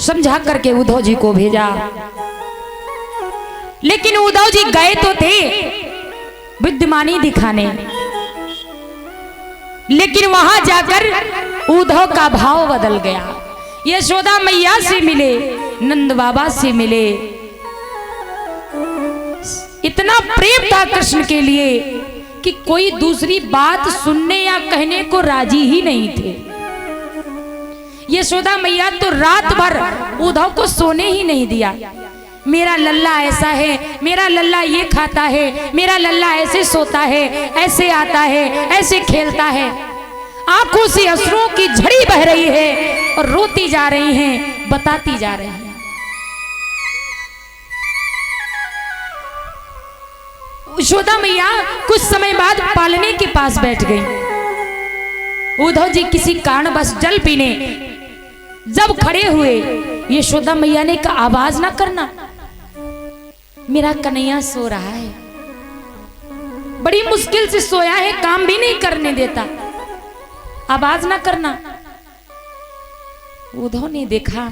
समझा करके उद्धव जी को भेजा। लेकिन उद्धव जी गए तो थे बुद्धिमानी दिखाने, लेकिन वहां जाकर उद्धव का भाव बदल गया। यशोदा मैया से मिले, नंद बाबा से मिले, इतना प्रेम था कृष्ण के लिए कि कोई दूसरी बात सुनने या कहने को राजी ही नहीं थे। यशोदा मैया तो रात भर उद्धव को सोने ही नहीं दिया। मेरा लल्ला ऐसा है, मेरा लल्ला ये खाता है, मेरा लल्ला ऐसे सोता है, ऐसे आता है, ऐसे खेलता है। आंखों से अश्रुओं की झड़ी बह रही है और रोती जा रही हैं, बताती जा रही हैं। यशोदा मैया कुछ समय बाद पालने के पास बैठ गई। उद्धव जी किसी कारणवश जल पीने जब खड़े हुए, यशोदा मैया ने कहा आवाज ना करना, मेरा कन्हैया सो रहा है, बड़ी मुश्किल से सोया है, काम भी नहीं करने देता, आवाज ना करना। उद्धव ने देखा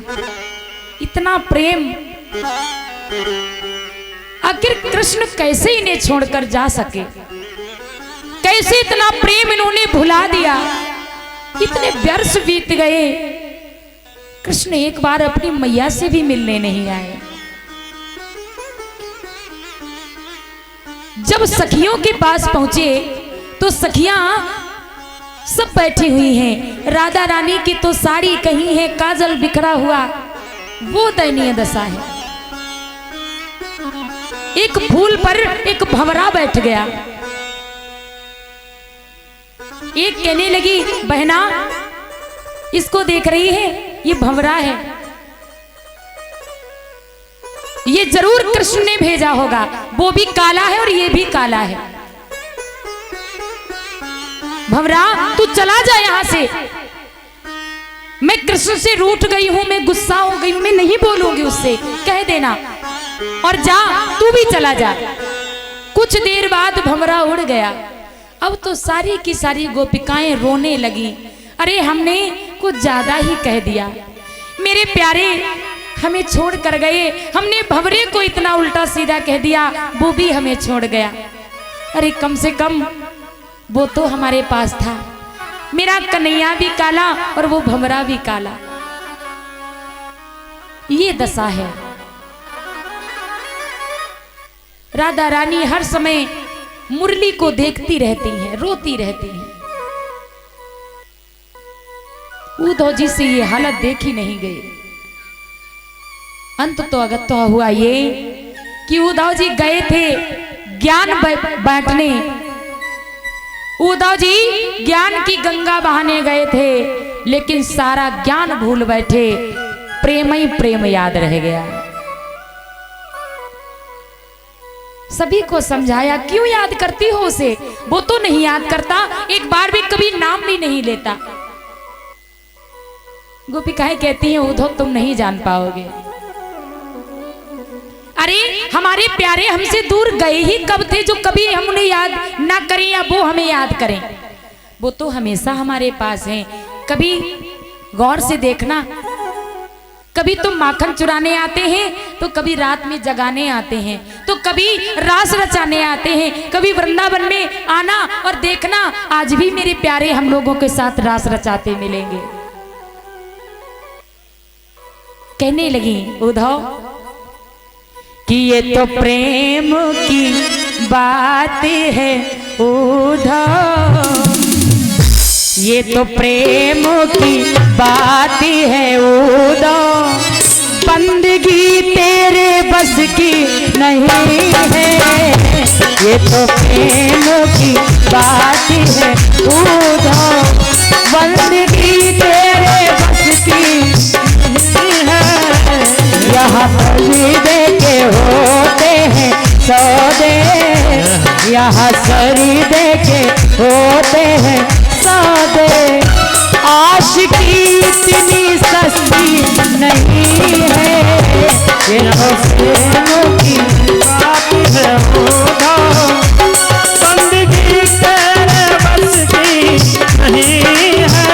इतना प्रेम, आखिर कृष्ण कैसे इन्हें छोड़कर जा सके, कैसे इतना प्रेम इन्होंने भुला दिया। इतने वर्ष बीत गए, कृष्ण एक बार अपनी मैया से भी मिलने नहीं आए। जब सखियों के पास पहुंचे तो सखियां सब बैठी हुई हैं। राधा रानी की तो साड़ी कहीं है, काजल बिखरा हुआ, वो दयनीय दशा है। एक फूल पर एक भंवरा बैठ गया। एक कहने लगी, बहना इसको देख रही है, ये भंवरा है, ये जरूर कृष्ण ने भेजा होगा, वो भी काला है और ये भी काला है। भंवरा तू चला जा यहां से, मैं कृष्ण से रूठ गई हूं, मैं गुस्सा हो गई हूं, मैं नहीं बोलूंगी उससे, कह देना, और जा तू भी चला जा। कुछ देर बाद भंवरा उड़ गया। अब तो सारी की सारी गोपिकाएं रोने लगी, अरे हमने कुछ ज्यादा ही कह दिया, मेरे प्यारे हमें छोड़ कर गए, हमने भंवरे को इतना उल्टा सीधा कह दिया, वो भी हमें छोड़ गया। अरे कम से कम वो तो हमारे पास था, मेरा कन्हैया भी काला और वो भंवरा भी काला। ये दशा है। राधा रानी हर समय मुरली को देखती रहती हैं, रोती रहती हैं। उद्धव जी से ये हालत देखी नहीं गई। अंत तो अगत्वा हुआ ये कि उद्धव जी गए थे ज्ञान बांटने, उद्धव जी ज्ञान की गंगा बहाने गए थे, लेकिन सारा ज्ञान भूल बैठे, प्रेम ही प्रेम याद रह गया। सभी को समझाया, क्यों याद करती हो उसे, वो तो नहीं याद करता, एक बार भी कभी नाम भी नहीं लेता। गोपिकाएं कहती हैं, उद्धव तुम नहीं जान पाओगे। अरे हमारे प्यारे हमसे दूर गए ही कब थे जो कभी हम उन्हें याद ना करें या वो हमें याद करें, वो तो हमेशा हमारे पास हैं। कभी गौर से देखना, कभी तुम माखन चुराने आते हैं तो कभी रात में जगाने आते हैं, तो कभी रास रचाने आते हैं, कभी वृंदावन में आना और देखना, आज भी मेरे प्यारे हम लोगों के साथ रास रचाते मिलेंगे। कहने लगी उद्धव कि ये तो प्रेम की बात है उद्धव, ये तो प्रेम की बात है उद्धव, बंदगी तेरे बस की नहीं है, ये तो प्रेम की बात है उद्धव, बंदगी तेरे बस की नहीं है। यहाँ खरीदे के होते हैं सौदे, यहाँ खरीदे के होते हैं सौदे, आशिकी इतनी सस्ती नहीं है, ये तो प्रेम की बात है उद्धव, बंदगी तेरे बस की नहीं है,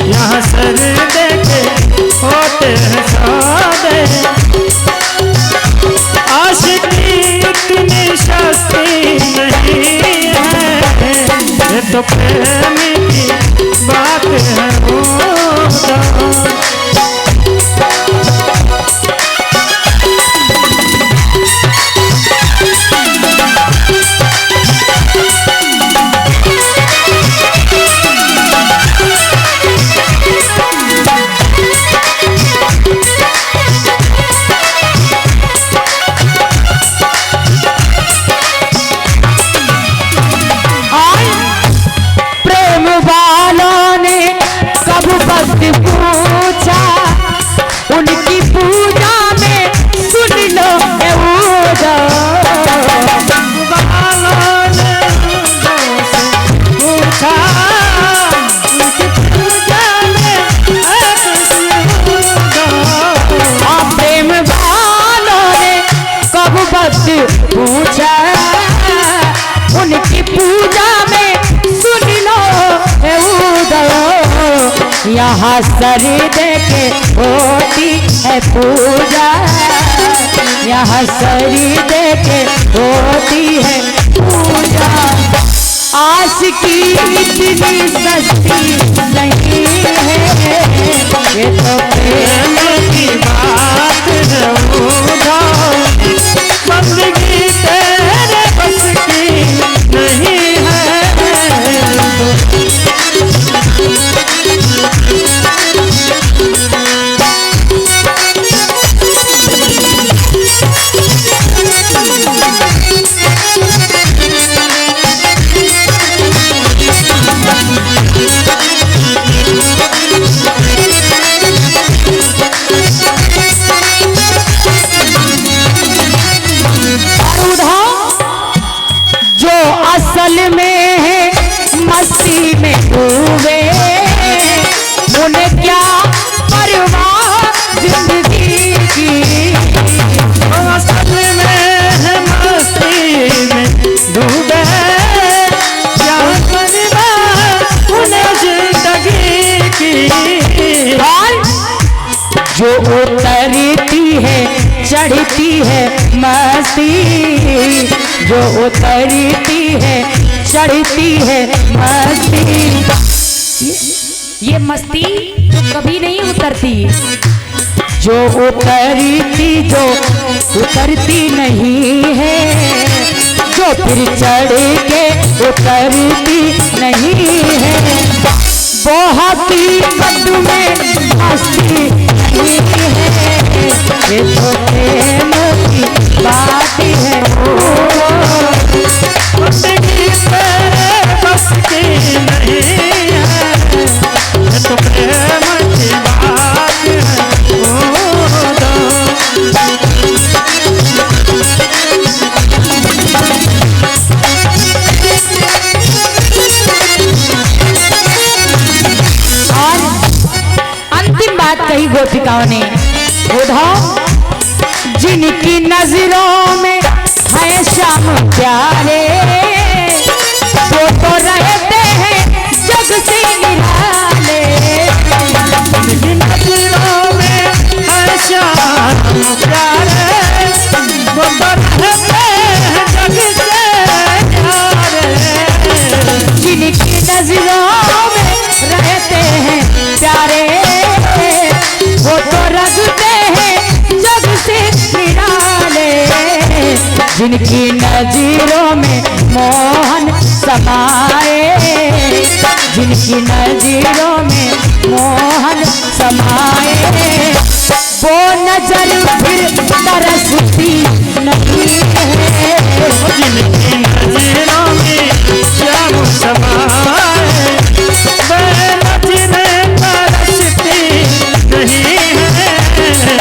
यहाँ सर देखे होते हैं यहाँ सर दे के होती है पूजा, यहाँ सर दे के होती है पूजा। आशिकी इतनी सस्ती नहीं है, ये तो प्रेम की बात है उधार। बंदगी तेरे बस की नहीं है। असल में है मस्ती में डूबे, उन्हें क्या परवाह जिंदगी की। असल में है मस्ती में डूबे, क्या परवाह उन्हें जिंदगी की। जो उतरती है चढ़ती है मस्ती, जो उतरती है चढ़ती है मस्ती। ये मस्ती जो कभी नहीं उतरती, जो उतरती नहीं है, जो फिर चढ़ के उतरती नहीं है। बहुत ही कद में मस्ती नहीं है, ये तो प्रेम की बात है। बंदगी तेरे बस की नहीं है, ये तो प्रेम की बात है। और अंतिम बात कही गोपिकाओं ने, उद्धव जिनकी नजरों में है श्याम प्यारे, वो तो रहते हैं जग से निराले। जिनकी नजरों में है श्याम प्यारे, वो तो रहते हैं जग से न्यारे। जिनकी नजरों में रहते हैं प्यारे, वो तो रखते हैं जग से निराले। जिनकी नजरों में मोहन समाए, जिनकी नजरों में मोहन समाए, वो नजर फिर तरसती नहीं है। जिनकी नजरों में श्याम समाए, वे नजरें तरसती नहीं है,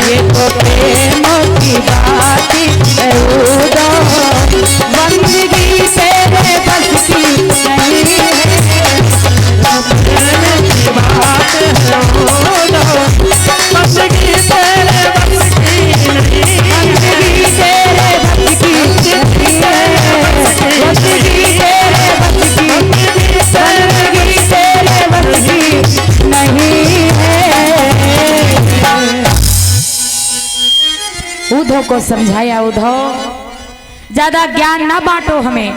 ये तो प्रेम की बात है उद्धव। बंदगी तेरे बस की नहीं है, प्रेम की बात है उद्धव। बंदगी तेरे बस की नहीं है, बंदगी तेरे बस की नहीं है, बंदगी तेरे बस की, बंदगी तेरे बस की नहीं है। उद्धव को समझाया, उद्धव ज्यादा ज्ञान ना बांटो हमें,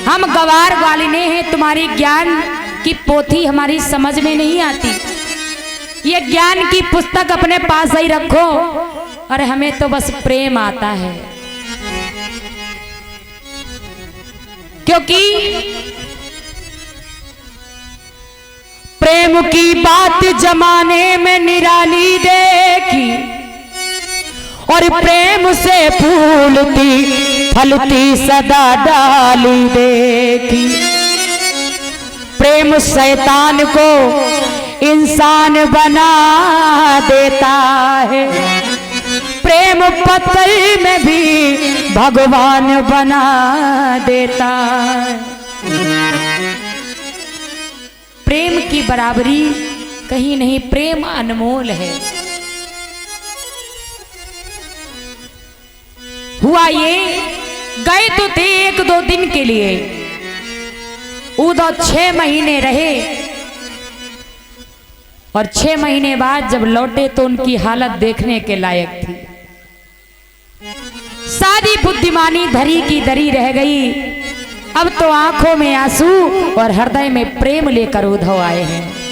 हम गवार ग्वालिने हैं, तुम्हारी ज्ञान की पोथी हमारी समझ में नहीं आती। ये ज्ञान की पुस्तक अपने पास ही रखो, और हमें तो बस प्रेम आता है। क्योंकि प्रेम की बात जमाने में निराली देखी, और प्रेम से फूलती फलती सदा डाली देखी। प्रेम शैतान को इंसान बना देता है, प्रेम पत्थर में भी भगवान बना देता है। प्रेम की बराबरी कहीं नहीं, प्रेम अनमोल है। हुआ ये, गए तो थे 1-2 दिन के लिए, उधर 6 महीने रहे। और 6 महीने बाद जब लौटे तो उनकी हालत देखने के लायक थी। सारी बुद्धिमानी धरी की धरी रह गई। अब तो आंखों में आंसू और हृदय में प्रेम लेकर उद्धव आए हैं।